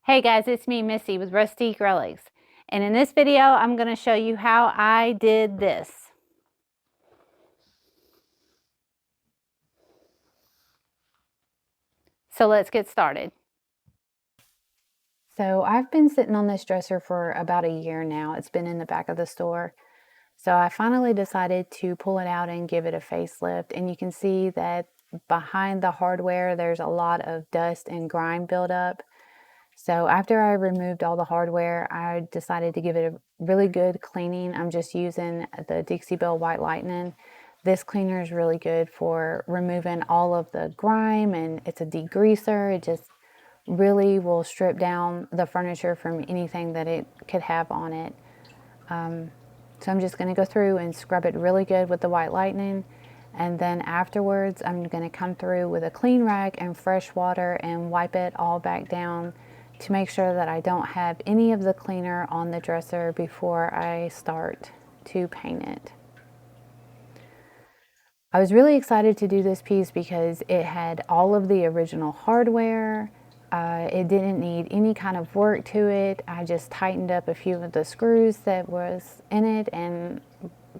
Hey guys, it's me, Missy with Rusty Relics. And in this video, I'm going to show you how I did this. So let's get started. So I've been sitting on this dresser for about a year now. It's been in the back of the store. So I finally decided to pull it out and give it a facelift. And you can see that behind the hardware, there's a lot of dust and grime buildup. So after I removed all the hardware, I decided to give it a really good cleaning. I'm just using the Dixie Belle White Lightning. This cleaner is really good for removing all of the grime, and it's a degreaser. It just really will strip down the furniture from anything that it could have on it. So I'm just going to go through and scrub it really good with the White Lightning. And then afterwards, I'm going to come through with a clean rag and fresh water and wipe it all back down to make sure that I don't have any of the cleaner on the dresser before I start to paint it. I was really excited to do this piece because it had all of the original hardware. It didn't need any kind of work to it. I just tightened up a few of the screws that was in it and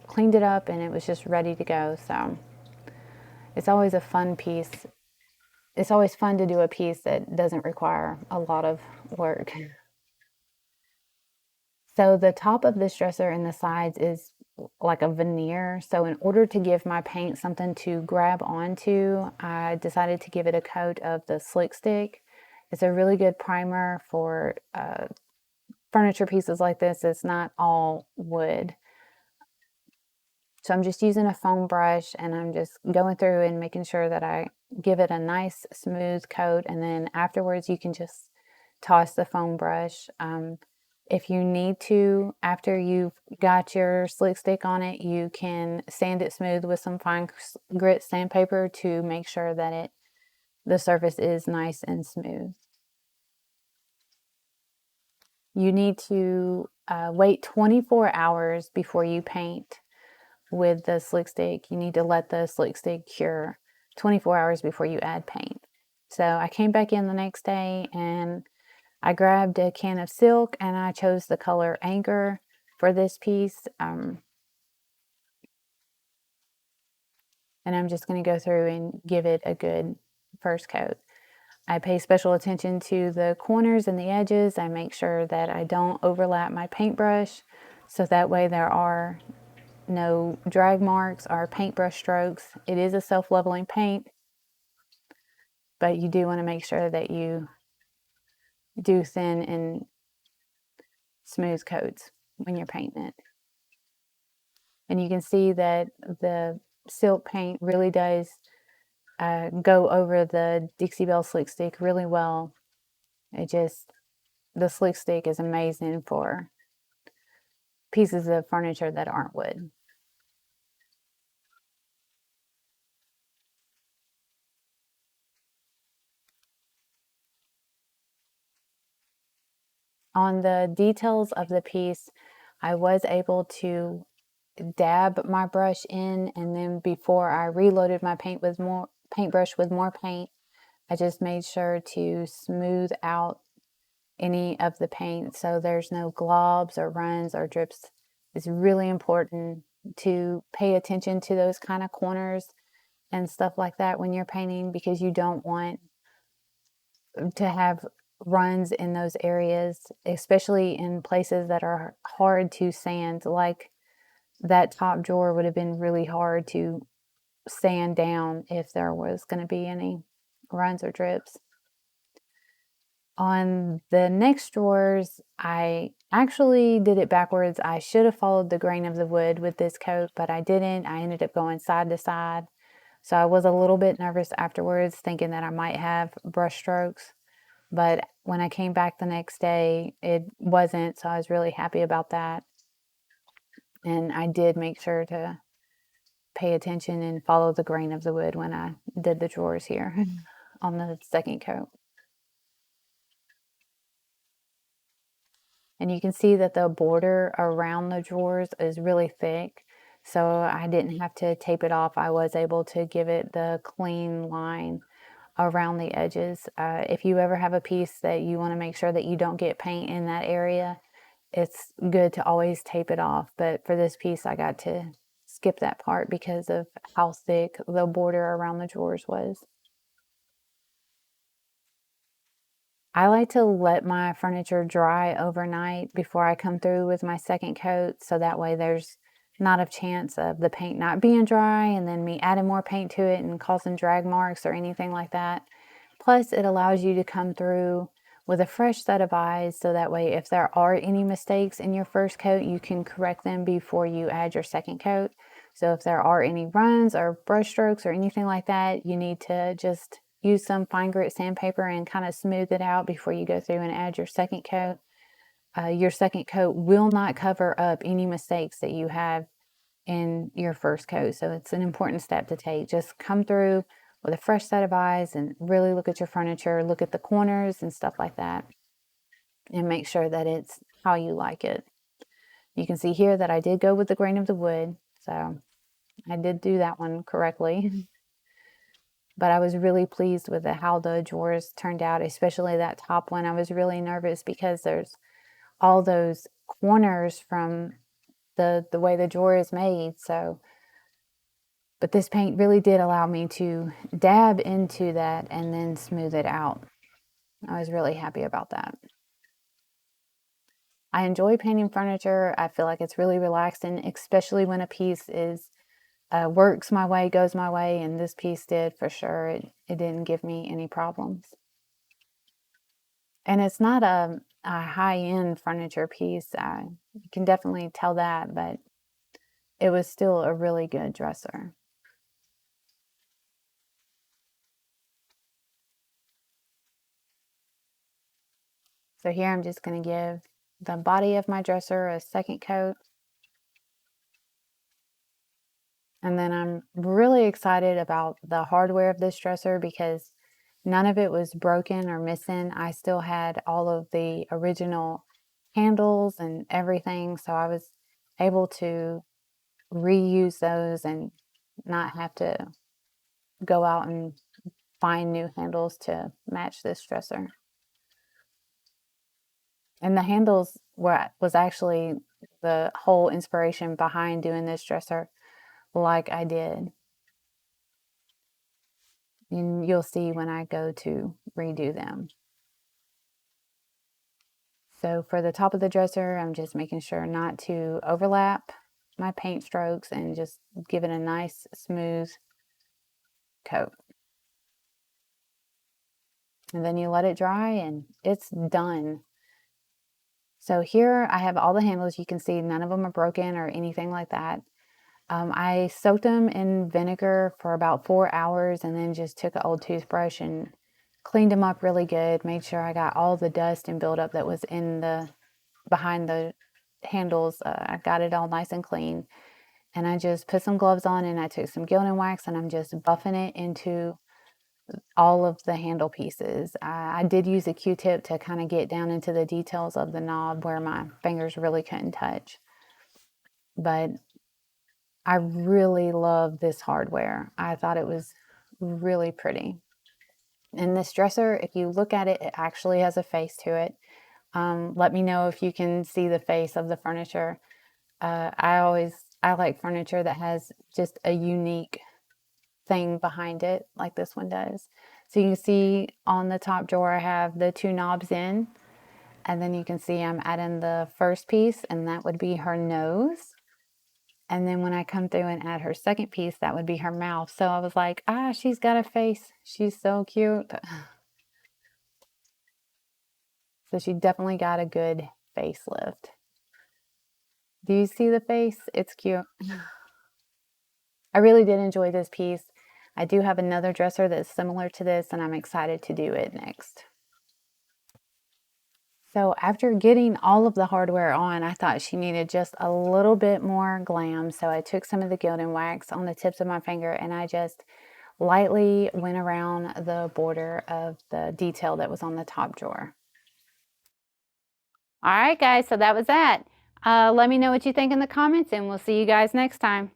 cleaned it up, and it was just ready to go. So it's always a fun piece. It's always fun to do a piece that doesn't require a lot of work. So the top of this dresser and the sides is like a veneer. So in order to give my paint something to grab onto, I decided to give it a coat of the Slick Stick. It's a really good primer for furniture pieces like this. It's not all wood. So I'm just using a foam brush, and I'm just going through and making sure that I give it a nice smooth coat, and then afterwards you can just toss the foam brush. If you need to, after you've got your Slick Stick on it, you can sand it smooth with some fine grit sandpaper to make sure that the surface is nice and smooth. You need to wait 24 hours before you paint with the Slick Stick. You need to let the Slick Stick cure 24 hours before you add paint. So I came back in the next day and I grabbed a can of silk, and I chose the color Anchor for this piece. And I'm just going to go through and give it a good first coat. I pay special attention to the corners and the edges. I make sure that I don't overlap my paintbrush, so that way there are no drag marks or paintbrush strokes. It is a self-leveling paint, but you do want to make sure that you do thin and smooth coats when you're painting it. And you can see that the silk paint really does go over the Dixie Belle Slick Stick really well. The Slick Stick is amazing for pieces of furniture that aren't wood. On the details of the piece, I was able to dab my brush in, and then before I reloaded my paintbrush with more paint, I just made sure to smooth out any of the paint so there's no globs or runs or drips. It's really important to pay attention to those kind of corners and stuff like that when you're painting, because you don't want to have runs in those areas, especially in places that are hard to sand. Like that top drawer would have been really hard to sand down if there was going to be any runs or drips. On the next drawers, I actually did it backwards. I should have followed the grain of the wood with this coat, but I didn't. I ended up going side to side. So I was a little bit nervous afterwards, thinking that I might have brush strokes. But when I came back the next day, it wasn't. So I was really happy about that. And I did make sure to pay attention and follow the grain of the wood when I did the drawers here on the second coat. And you can see that the border around the drawers is really thick, so I didn't have to tape it off. I was able to give it the clean line. around the edges. If you ever have a piece that you want to make sure that you don't get paint in that area, it's good to always tape it off. But for this piece, I got to skip that part because of how thick the border around the drawers was. I like to let my furniture dry overnight before I come through with my second coat, so that way there's not a chance of the paint not being dry and then me adding more paint to it and causing drag marks or anything like that. Plus, it allows you to come through with a fresh set of eyes, so that way if there are any mistakes in your first coat, you can correct them before you add your second coat. So if there are any runs or brush strokes or anything like that, you need to just use some fine grit sandpaper and kind of smooth it out before you go through and add your second coat. Your second coat will not cover up any mistakes that you have in your first coat. So it's an important step to take. Just come through with a fresh set of eyes and really look at your furniture, look at the corners and stuff like that, and make sure that it's how you like it. You can see here that I did go with the grain of the wood, so I did do that one correctly. But I was really pleased with how the drawers turned out, especially that top one. I was really nervous because there's all those corners from the way the drawer is made. So, but this paint really did allow me to dab into that and then smooth it out. I was really happy about that. I enjoy painting furniture. I feel like it's really relaxing, especially when a piece is works my way, goes my way, and this piece did for sure. It didn't give me any problems. And it's not a high-end furniture piece. You can definitely tell that, but it was still a really good dresser. So here I'm just going to give the body of my dresser a second coat. And then I'm really excited about the hardware of this dresser because none of it was broken or missing. I still had all of the original handles and everything, so I was able to reuse those and not have to go out and find new handles to match this dresser. And the handles was actually the whole inspiration behind doing this dresser like I did. And you'll see when I go to redo them. So for the top of the dresser, I'm just making sure not to overlap my paint strokes and just give it a nice smooth coat. And then you let it dry and it's done. So here I have all the handles. You can see none of them are broken or anything like that. I soaked them in vinegar for about 4 hours and then just took an old toothbrush and cleaned them up really good. Made sure I got all the dust and buildup that was in the behind the handles. I got it all nice and clean. And I just put some gloves on and I took some gilding wax and I'm just buffing it into all of the handle pieces. I did use a Q-tip to kind of get down into the details of the knob where my fingers really couldn't touch. But I really love this hardware. I thought it was really pretty. And this dresser, if you look at it, it actually has a face to it. Let me know if you can see the face of the furniture. I like furniture that has just a unique thing behind it, like this one does. So you can see on the top drawer, I have the two knobs in, and then you can see I'm adding the first piece, and that would be her nose. And then when I come through and add her second piece, that would be her mouth. So I was like, she's got a face. She's so cute. So she definitely got a good facelift. Do you see the face? It's cute. I really did enjoy this piece. I do have another dresser that's similar to this, and I'm excited to do it next. So after getting all of the hardware on, I thought she needed just a little bit more glam. So I took some of the gilding wax on the tips of my finger and I just lightly went around the border of the detail that was on the top drawer. All right, guys, so that was that. Let me know what you think in the comments and we'll see you guys next time.